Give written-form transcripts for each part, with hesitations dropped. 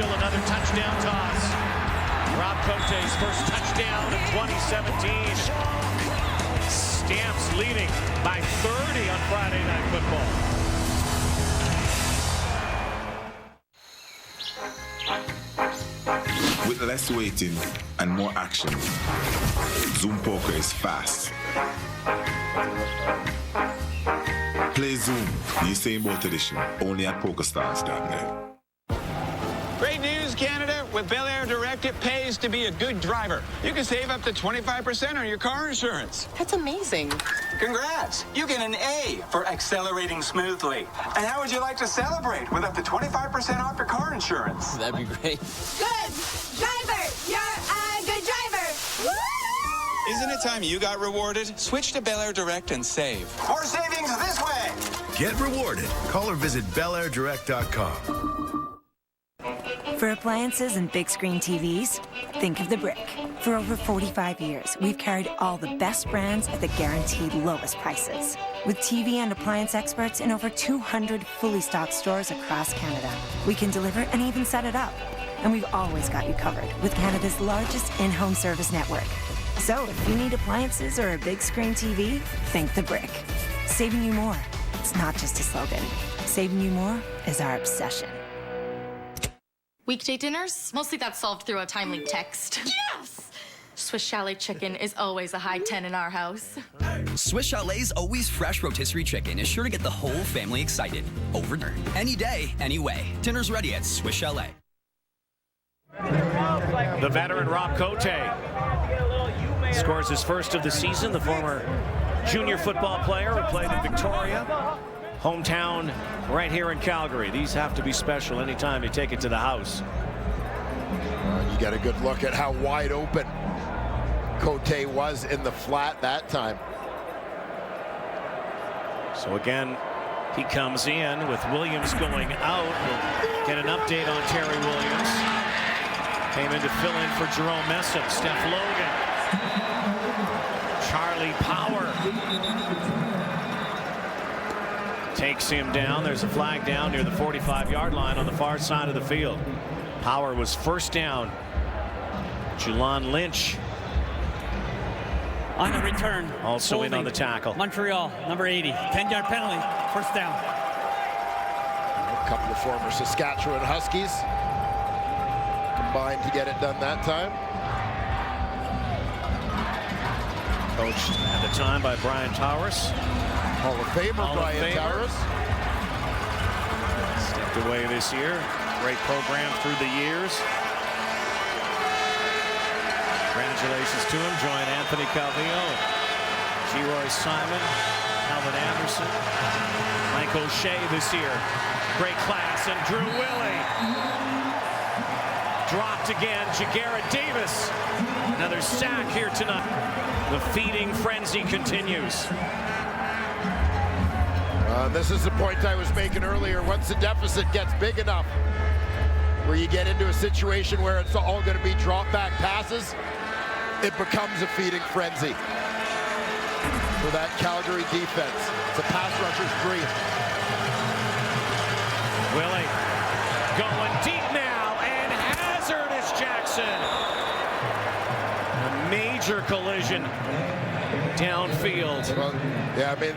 still another touchdown toss. Rob Cote's first touchdown of 2017. Stamps leading by 30 on Friday Night Football. With less waiting and more action, Zoom Poker is fast. Play Zoom, the Usain Bolt edition, only at PokerStars.net. Great news, Canada. With Bel Air Direct, it pays to be a good driver. You can save up to 25% on your car insurance. That's amazing. Congrats! You get an A for accelerating smoothly. And how would you like to celebrate with up to 25% off your car insurance? That'd be great. Good driver! You're a good driver! Woo! Isn't it time you got rewarded? Switch to Bel Air Direct and save. More savings this way! Get rewarded. Call or visit BelAirDirect.com. For appliances and big screen TVs, think of the Brick. For over 45 years, we've carried all the best brands at the guaranteed lowest prices. With TV and appliance experts in over 200 fully stocked stores across Canada, we can deliver and even set it up. And we've always got you covered with Canada's largest in-home service network. So if you need appliances or a big screen TV, think the Brick. Saving you more. It's not just a slogan. Saving you more is our obsession. Weekday dinners, mostly that's solved through a timely text. Yes! Swiss Chalet chicken is always a high 10 in our house. Swiss Chalet's always fresh rotisserie chicken is sure to get the whole family excited. Over dinner. Any day, any way. Dinner's ready at Swiss Chalet. The veteran Rob Cote scores his first of the season. The former junior football player who played in Victoria. Hometown right here in Calgary. These have to be special anytime you take it to the house. You get a good look at how wide open Cote was in the flat that time. So again, he comes in with Williams going out. We'll get an update on Terry Williams. Came in to fill in for Jerome Messam. Steph Logan. Charlie Power takes him down. There's a flag down near the 45-yard line on the far side of the field. Power was first down. Julon Lynch on the return. Also holding. In on the tackle. Montreal, number 80. 10-yard penalty. First down. A couple of former Saskatchewan Huskies combined to get it done that time. Coached at the time by Brian Towers. Hall of Famer Brian Towers. Stepped away this year. Great program through the years. Congratulations to him. Join Anthony Calvillo, G. Simon, Calvin Anderson, Mike O'Shea this year. Great class. And Drew Willie. Dropped again. Jagara Davis. Another sack here tonight. The feeding frenzy continues. This is the point I was making earlier. Once the deficit gets big enough where you get into a situation where it's all going to be drop back passes, it becomes a feeding frenzy for that Calgary defense. It's a pass rusher's dream. Willie going deep now, and hazardous Jackson. A major collision downfield. Well, yeah, I mean,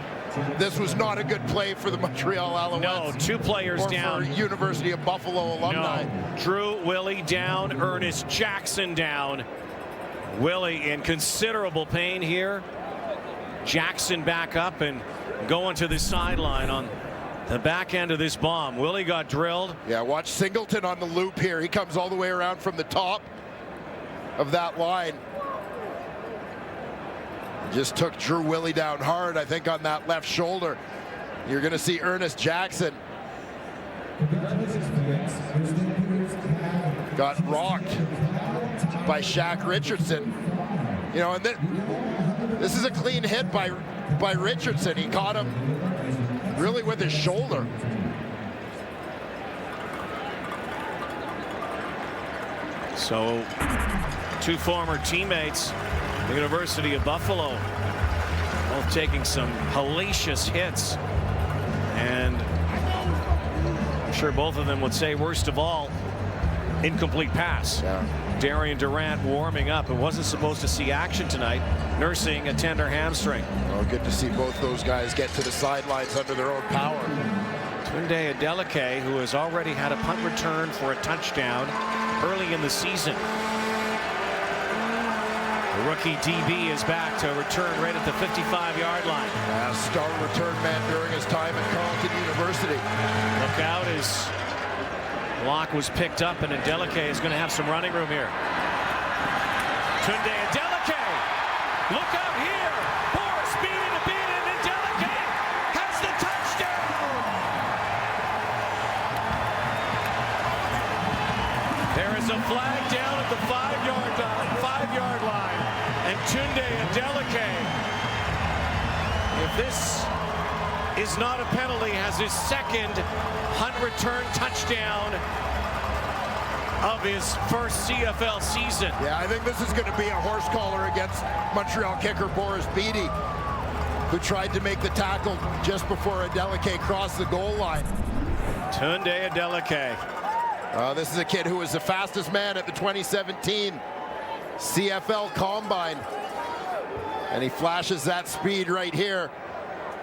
this was not a good play for the Montreal Alouettes. No, two players or down. For University of Buffalo alumni. No. Drew Willie down, Ernest Jackson down. Willie in considerable pain here. Jackson back up and going to the sideline on the back end of this bomb. Willie got drilled. Yeah, watch Singleton on the loop here. He comes all the way around from the top of that line. Just took Drew Willie down hard, I think, on that left shoulder. You're going to see Ernest Jackson got rocked by Shaq Richardson. You know, and this is a clean hit by Richardson. He caught him really with his shoulder. So, two former teammates, the University of Buffalo, both taking some hellacious hits. And I'm sure both of them would say, worst of all, incomplete pass. Darian Durant warming up. It wasn't supposed to see action tonight, nursing a tender hamstring. Well, good to see both those guys get to the sidelines under their own power. Tunde Adeleke, who has already had a punt return for a touchdown early in the season. The rookie DB is back to return right at the 55-yard line. Star return man during his time at Carleton University. Look out as block was picked up, and Adeleke is going to have some running room here. Tunde Adeleke, look out here. Boris beating to beat, and Adeleke has the touchdown. There is a flag down at the 5-yard line, and Tunde Adeleke, if this is not a penalty, has his second punt return touchdown of his first CFL season. Yeah, I think this is going to be a horse collar against Montreal kicker Boris Beatty, who tried to make the tackle just before Adeleke crossed the goal line. Tunde Adeleke. This is a kid who was the fastest man at the 2017 CFL Combine. And he flashes that speed right here.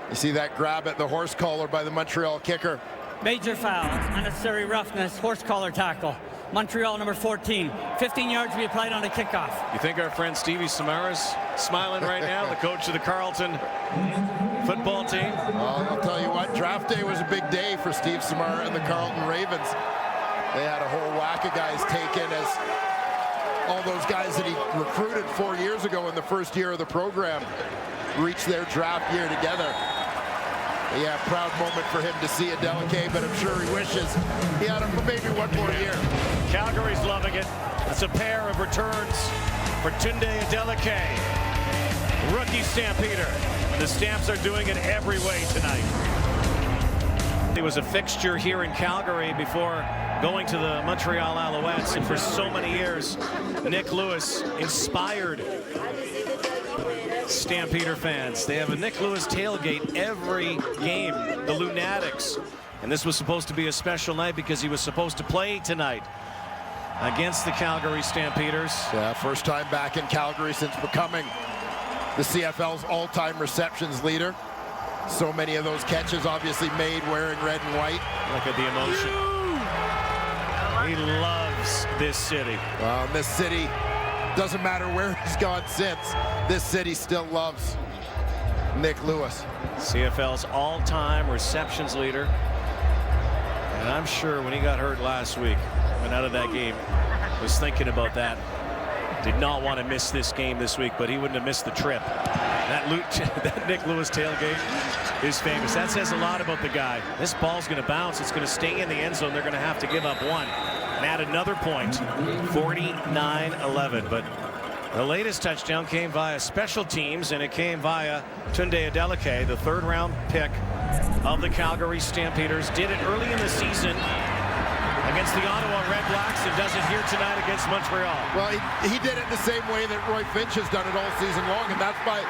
You see that grab at the horse collar by the Montreal kicker. Major foul, unnecessary roughness, horse collar tackle. Montreal number 14. 15 yards to be applied on a kickoff. You think our friend Stevie Samara's smiling right now, the coach of the Carleton football team? I'll tell you what, draft day was a big day for Steve Samara and the Carleton Ravens. They had a whole whack of guys taken, as all those guys that he recruited 4 years ago in the first year of the program reached their draft year together. Yeah, proud moment for him to see Adeleke, but I'm sure he wishes he had him for maybe one more year. Calgary's loving it. It's a pair of returns for Tunde Adeleke, rookie Stampeder. The Stamps are doing it every way tonight. He was a fixture here in Calgary before going to the Montreal Alouettes, and for so many years, Nick Lewis inspired Stampeder fans. They have a Nick Lewis tailgate every game, the Lunatics. And this was supposed to be a special night because he was supposed to play tonight against the Calgary Stampeders. Yeah, first time back in Calgary since becoming the CFL's all-time receptions leader. So many of those catches obviously made wearing red and white. Look at the emotion. He loves this city. Well, this city, doesn't matter where he's gone since, this city still loves Nick Lewis. CFL's all-time receptions leader. And I'm sure when he got hurt last week, went out of that game, was thinking about that. Did not want to miss this game this week, but he wouldn't have missed the trip. That Nick Lewis tailgate is famous. That says a lot about the guy. This ball's going to bounce. It's going to stay in the end zone. They're going to have to give up one and add another point. 49-11. But the latest touchdown came via special teams, and it came via Tunde Adeleke, the third-round pick of the Calgary Stampeders. Did it early in the season against the Ottawa Red Blacks, and does it here tonight against Montreal. Well, he did it the same way that Roy Finch has done it all season long, and that's by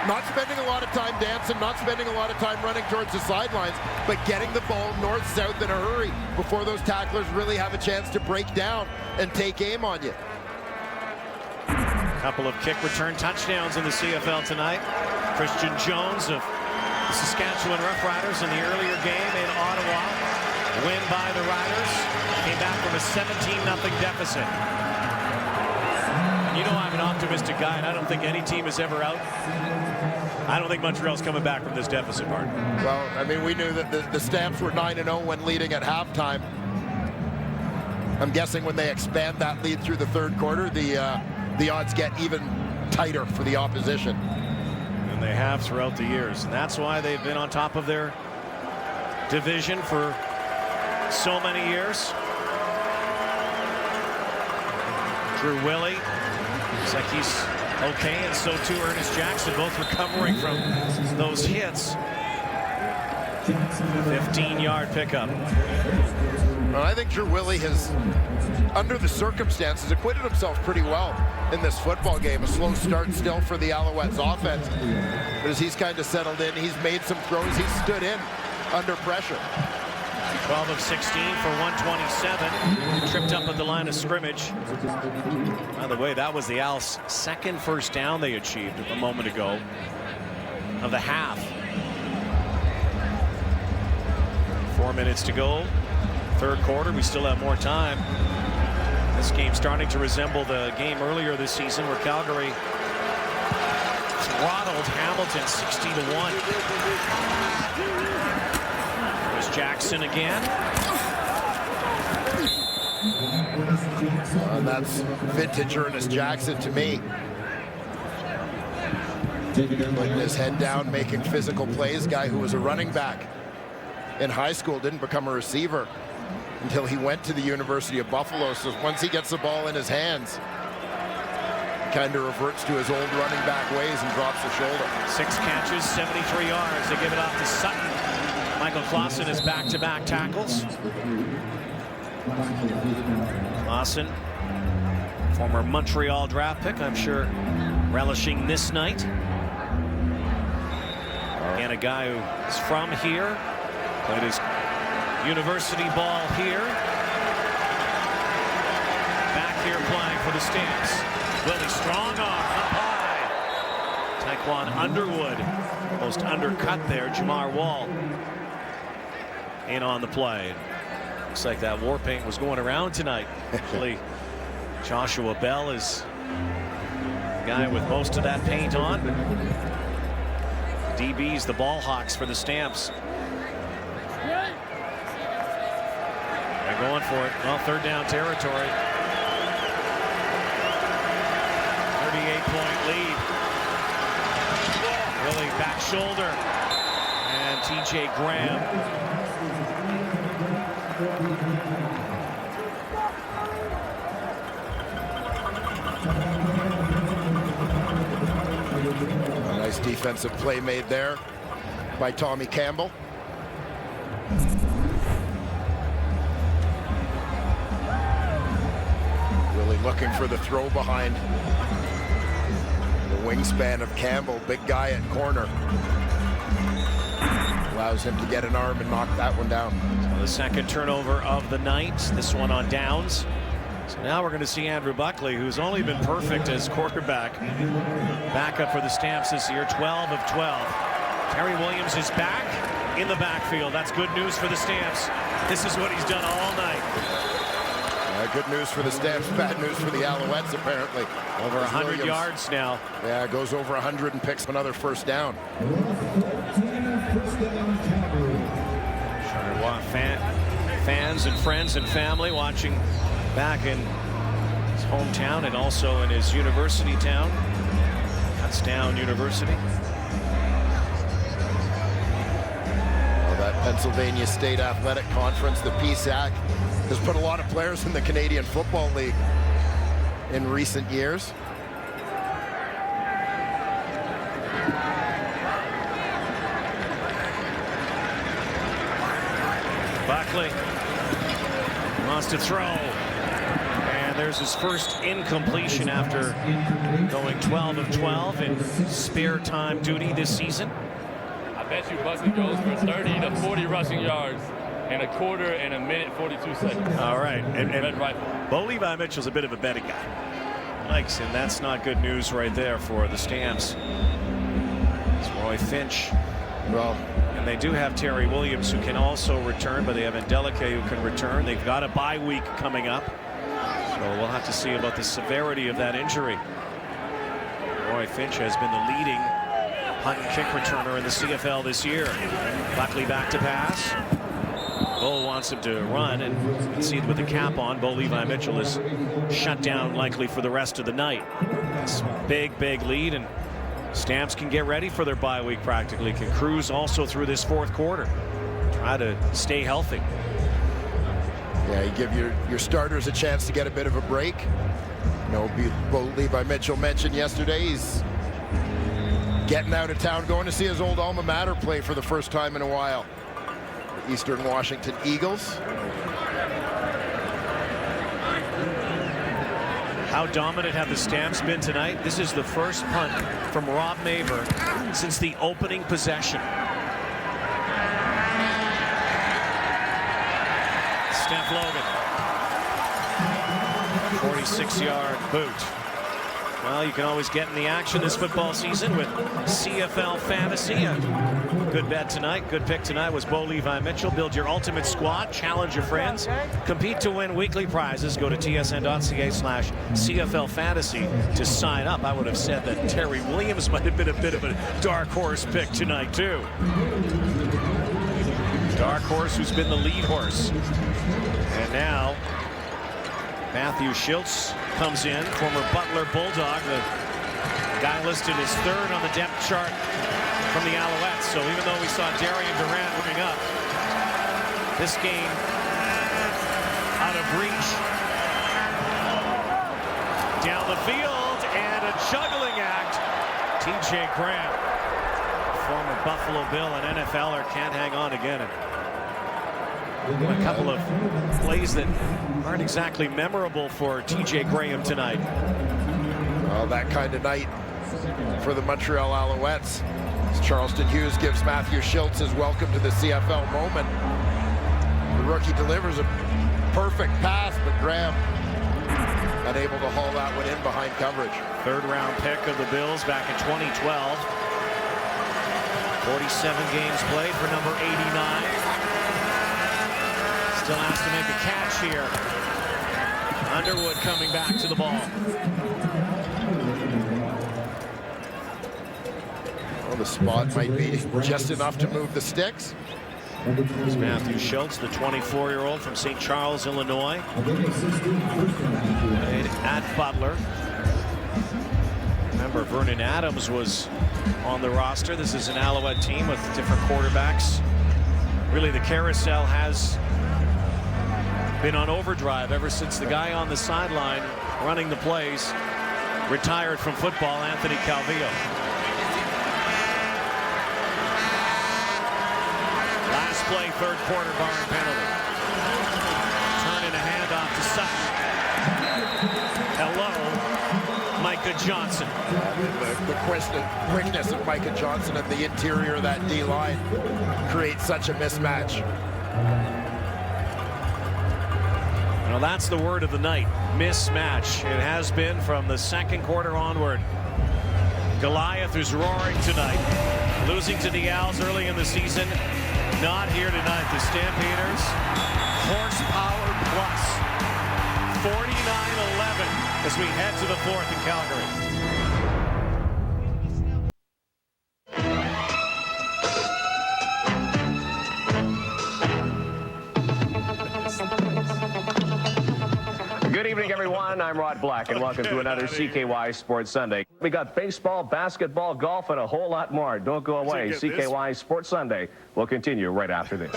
not spending a lot of time dancing, not spending a lot of time running towards the sidelines, but getting the ball north-south in a hurry before those tacklers really have a chance to break down and take aim on you. A couple of kick return touchdowns in the CFL tonight. Christian Jones of the Saskatchewan Roughriders in the earlier game in Ottawa. Win by the Riders. Came back from a 17-0 deficit. And you know I'm an optimistic guy, and I don't think any team is ever out. I don't think Montreal's coming back from this deficit, Martin. Well, I mean, we knew that the Stamps were 9-0 when leading at halftime. I'm guessing when they expand that lead through the third quarter, the odds get even tighter for the opposition. And they have throughout the years. And that's why they've been on top of their division for so many years. Drew Willie looks like he's okay, and so too Ernest Jackson, both recovering from those hits. 15-yard pickup. Well, I think Drew Willie has, under the circumstances, acquitted himself pretty well in this football game. A slow start still for the Alouettes offense, but as he's kind of settled in, he's made some throws, he's stood in under pressure. 12 of 16 for 127. Tripped up at the line of scrimmage. By the way, that was the Owls' second first down they achieved a moment ago of the half. 4 minutes to go. Third quarter. We still have more time. This game starting to resemble the game earlier this season where Calgary throttled Hamilton 60-1. There's Jackson again. That's vintage Ernest Jackson to me. Putting his head down, making physical plays. Guy who was a running back in high school, didn't become a receiver until he went to the University of Buffalo. So once he gets the ball in his hands, kind of reverts to his old running back ways and drops the shoulder. 6 catches, 73 yards. They give it off to Sutton. Michael Clausen has back-to-back tackles. Clausen, former Montreal draft pick, I'm sure relishing this night. And a guy who is from here, played his university ball here. Back here playing for the Stamps. Willie, strong arm up high. Taekwon Underwood almost undercut there. Jamar Wall in on the play. Looks like that war paint was going around tonight. Actually, Joshua Bell is the guy with most of that paint on. DB's the ball hawks for the Stamps. They're going for it. Well, third down territory. 38-point lead. Willie back shoulder. And TJ Graham. A nice defensive play made there by Tommy Campbell. Really looking for the throw behind the wingspan of Campbell. Big guy at corner. Allows him to get an arm and knock that one down. So the second turnover of the night. This one on downs. So now we're going to see Andrew Buckley, who's only been perfect as quarterback. Backup for the Stamps this year, 12 of 12. Terry Williams is back in the backfield. That's good news for the Stamps. This is what he's done all night. Good news for the Stamps, bad news for the Alouettes, apparently. Over 100 yards now. Yeah, goes over 100 and picks another first down. Fans and friends and family watching back in his hometown and also in his university town. Kutztown University. Well, that Pennsylvania State Athletic Conference, the PSAC, has put a lot of players in the Canadian Football League in recent years. Buckley wants to throw. And there's his first incompletion after going 12 of 12 in spare time duty this season. I bet you Buckley goes for 30 to 40 rushing yards in a quarter and a minute 42 seconds. All right. And Red Rifle. Bo Levi Mitchell's a bit of a betting guy. Likes, and that's not good news right there for the Stamps. It's Roy Finch. Well, and they do have Terry Williams, who can also return, but they have Andelike, who can return. They've got a bye week coming up. So we'll have to see about the severity of that injury. Roy Finch has been the leading punt and kick returner in the CFL this year. Buckley back to pass. Bo wants him to run, and you can see with the cap on, Bo Levi Mitchell is shut down likely for the rest of the night. It's big lead, and Stamps can get ready for their bye week practically. Can cruise also through this fourth quarter. Try to stay healthy. Yeah, you give your starters a chance to get a bit of a break. You know, Bo Levi Mitchell mentioned yesterday he's getting out of town, going to see his old alma mater play for the first time in a while. The Eastern Washington Eagles. How dominant have the Stamps been tonight? This is the first punt from Rob Maver since the opening possession. 46-yard boot. Well, you can always get in the action this football season with CFL Fantasy. A good bet tonight, good pick tonight was Bo Levi Mitchell. Build your ultimate squad, challenge your friends, compete to win weekly prizes. Go to tsn.ca/CFL Fantasy to sign up. I would have said that Terry Williams might have been a bit of a dark horse pick tonight, too. Dark horse who's been the lead horse. And now Matthew Schultz comes in, former Butler Bulldog, the guy listed as third on the depth chart from the Alouettes. So even though we saw Darian Durant moving up, this game out of reach. Down the field, and a juggling act. TJ Graham, former Buffalo Bill and NFLer, can't hang on again. A couple of plays that aren't exactly memorable for TJ Graham tonight. Well, that kind of night for the Montreal Alouettes. As Charleston Hughes gives Matthew Schultz his welcome to the CFL moment. The rookie delivers a perfect pass, but Graham unable to haul that one in behind coverage. Third-round pick of the Bills back in 2012. 47 games played for number 89. Still has to make a catch here. Underwood coming back to the ball. Well, the spot might be just enough to move the sticks. There's Matthew Schultz, the 24-year-old from St. Charles, Illinois. Played at Butler. Remember, Vernon Adams was on the roster. This is an Alouette team with different quarterbacks. Really, the carousel has been on overdrive ever since the guy on the sideline running the plays retired from football, Anthony Calvillo. Last play, third quarter, barring penalty. Turn in a handoff to Sutton. Hello, Micah Johnson. The quickness of Micah Johnson at the interior of that D-line creates such a mismatch. Well, that's the word of the night, mismatch. It has been from the second quarter onward. Goliath is roaring tonight, losing to the Owls early in the season. Not here tonight. The Stampeders, horsepower plus, 49-11 as we head to the fourth in Calgary. Good evening, everyone. I'm Rod Black, and welcome to another CKY Sports Sunday. We got baseball, basketball, golf, and a whole lot more. Don't go away. CKY Sports Sunday will continue right after this.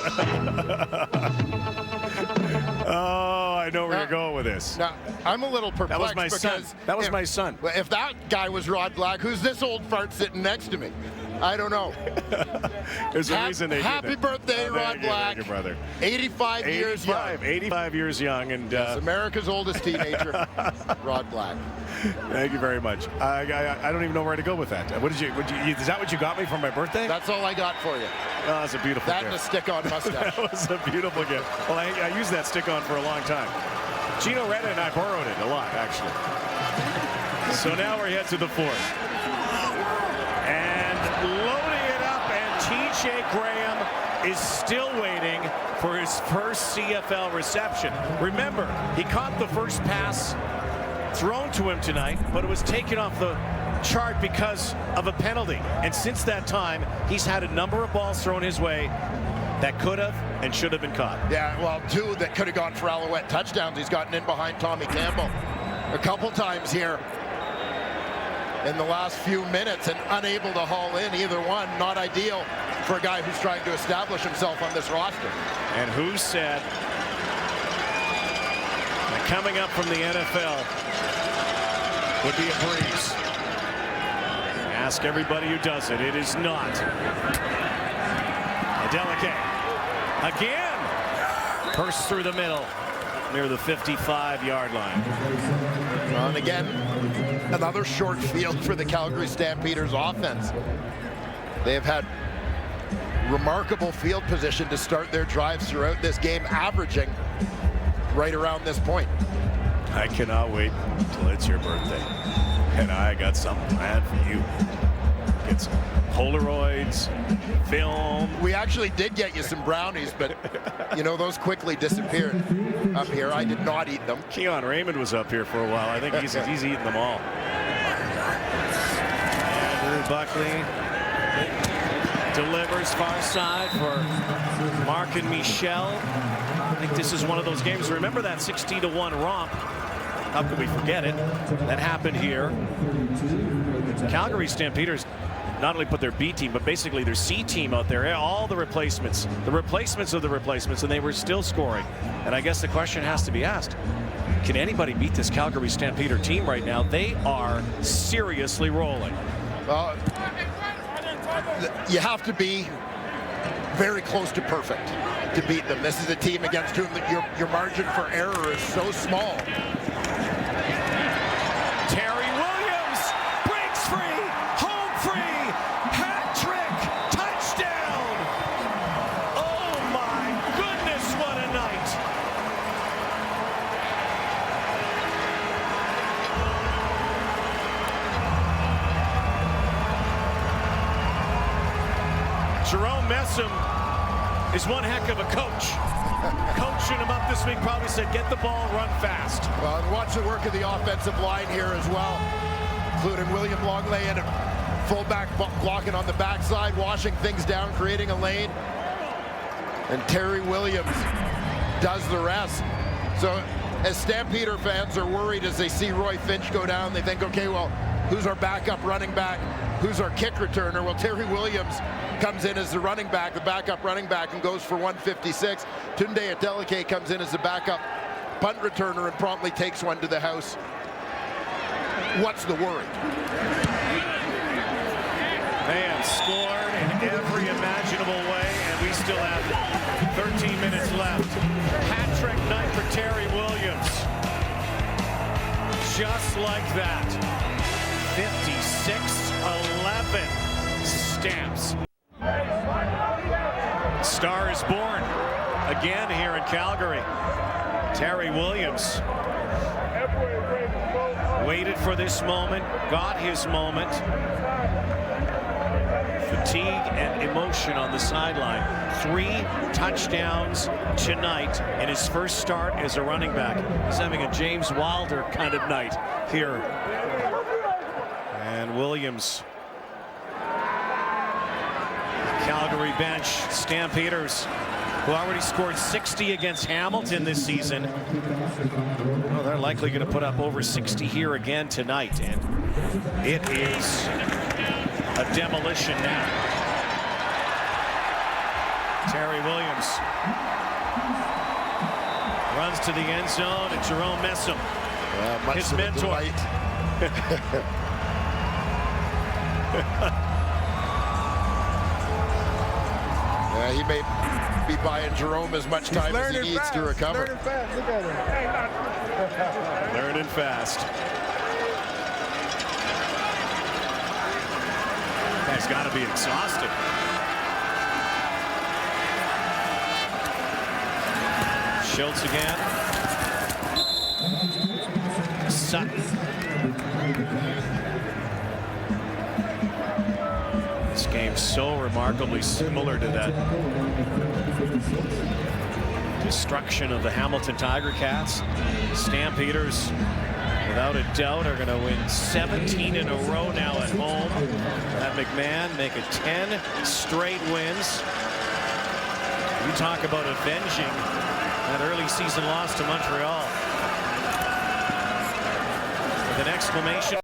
Oh, I know where you're going with this. Now, I'm a little perplexed. That was my son. That was my son. If that guy was Rod Black, who's this old fart sitting next to me? I don't know. There's a reason they did Happy that. birthday, Rod Black. Thank you, brother. 85 years young. 85 years young, and yes, America's oldest teenager, Rod Black. Thank you very much. I don't even know where to go with that. What did you? Is that what you got me for my birthday? That's all I got for you. Oh, that's a beautiful that gift. And a stick-on mustache. That was a beautiful gift. Well, I used that stick-on for a long time. Gino Reda and I borrowed it a lot, actually. So now we head to the fourth. And loading it up, and TJ Graham is still waiting for his first CFL reception. Remember, he caught the first pass thrown to him tonight, but it was taken off the chart because of a penalty. And since that time, he's had a number of balls thrown his way that could have and should have been caught. Yeah, well, two that could have gone for Alouette touchdowns. He's gotten in behind Tommy Campbell a couple times here in the last few minutes and unable to haul in either one. Not ideal for a guy who's trying to establish himself on this roster. And who said that coming up from the NFL would be a breeze? Ask everybody who does it. It is not. Adeleke again. Burst through the middle near the 55-yard line. And again, another short field for the Calgary Stampeders offense. They have had remarkable field position to start their drives throughout this game, averaging right around this point. I cannot wait until it's your birthday. And I got something planned for you. Get some Polaroids, film. We actually did get you some brownies, but you know, those quickly disappeared up here. I did not eat them. Keon Raymond was up here for a while. I think he's eaten them all. Andrew Buckley delivers far side for Mark and Michel. I think this is one of those games. Remember that 60-1 romp? How could we forget it? That happened here. Calgary Stampeders not only put their B team, but basically their C team out there. All the replacements of the replacements, and they were still scoring. And I guess the question has to be asked, can anybody beat this Calgary Stampeder team right now? They are seriously rolling. You have to be very close to perfect to beat them. This is a team against whom your margin for error is so small. Terry Williams breaks free, home free, hat trick, touchdown. Oh my goodness, what a night. Jerome Messam is one heck of a coach. Coaching him up this week, probably said, get the ball, run fast. Well, and watch the work of the offensive line here as well, including William Longley and fullback blocking on the backside, washing things down, creating a lane. And Terry Williams does the rest. So as Stampeder fans are worried as they see Roy Finch go down, they think, okay, well, who's our backup running back? Who's our kick returner? Well, Terry Williams comes in as the running back, the backup running back, and goes for 156. Tunde Adeleke comes in as the backup punt returner and promptly takes one to the house. What's the worry? They have scored in every imaginable way, and we still have 13 minutes left. Hat-trick night for Terry Williams. Just like that. 56-11 Stamps. Star is born again here in Calgary. Terry Williams waited for this moment, got his moment. Fatigue and emotion on the sideline. 3 touchdowns tonight in his first start as a running back. He's having a James Wilder kind of night here. And Williams, Calgary bench, Stampeders, who already scored 60 against Hamilton this season. Well, they're likely going to put up over 60 here again tonight, and it is a demolition now. Terry Williams runs to the end zone, and Jerome Messam, his mentor. He may be buying Jerome as much time as he needs to recover. Learning fast. Look at him. Learning fast. Guy's got to be exhausted. Schultz again. Sutton. This game's so remarkably similar to that destruction of the Hamilton Tiger Cats. Stampeders, without a doubt, are going to win 17 in a row now at home. At McMahon, make it 10 straight wins. You talk about avenging that early season loss to Montreal. With an exclamation.